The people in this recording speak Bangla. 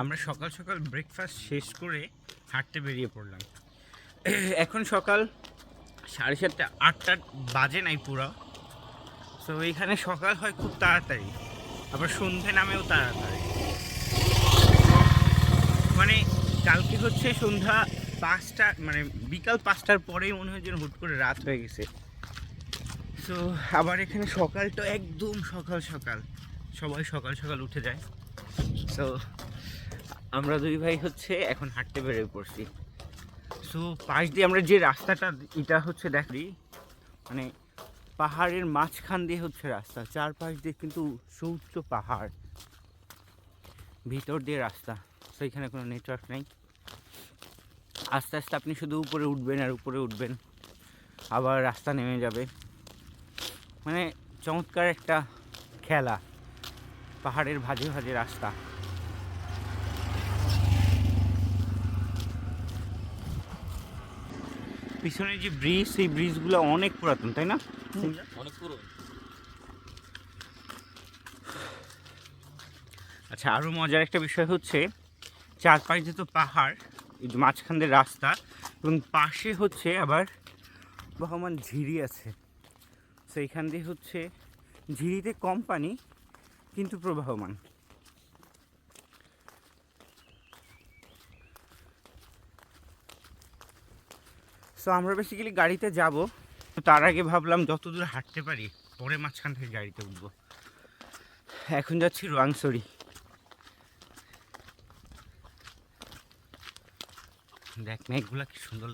আমরা সকাল সকাল ব্রেকফাস্ট শেষ করে হাঁটতে বেরিয়ে পড়লাম। এখন সকাল 7:30 8টা বাজে নাই পুরো। তো এইখানে সকাল হয় খুব তাড়াতাড়ি, আবার সন্ধে নামেও তাড়াতাড়ি। মানে কালকে হচ্ছে সন্ধ্যা 5টা, মানে বিকাল 5টার পরেই মনে হয় যেন হুট করে রাত হয়ে গেছে। তো আবার এখানে সকালটা একদম সকাল সকাল, সবাই সকাল সকাল উঠে যায়। তো আমরা দুই ভাই হচ্ছে এখন হাঁটতে বেরিয়ে পড়ছি। সো পাশ দিয়ে আমরা যে রাস্তাটা, এটা হচ্ছে দেখি মানে পাহাড়ের মাঝখান দিয়ে হচ্ছে রাস্তা, চারপাশ দিয়ে কিন্তু সুউচ্চ পাহাড়, ভিতর দিয়ে রাস্তা। তো এখানে কোনো নেটওয়ার্ক নেই। আস্তে আস্তে আপনি শুধু উপরে উঠবেন আর উপরে উঠবেন, আবার রাস্তা নেমে যাবে। মানে চমৎকার একটা খেলা, পাহাড়ের ভাঁজে ভাঁজে রাস্তা। পিছনে যে ব্রিজ, সেই ব্রিজগুলো অনেক পুরাতন, তাই না? অনেক পুরো। আচ্ছা, আরও মজার একটা বিষয় হচ্ছে চারপাশ দিয়ে তো পাহাড়, এই যে মাঝখান দিয়ে রাস্তা, এবং পাশে হচ্ছে আবার বহমান ঝিরি আছে। সেইখান দিয়ে হচ্ছে ঝিরিতে কম পানি কিন্তু প্রবাহমান। সো আমরা বেসিক্যালি গাড়িতে যাব, তার আগে ভাবলাম যত দূর হাঁটতে পারি পরে মাঝখান থেকে গাড়িতে উঠবো। এখন যাচ্ছি রোয়াংছড়ি। দেখ মেঘগুলা কি সুন্দর।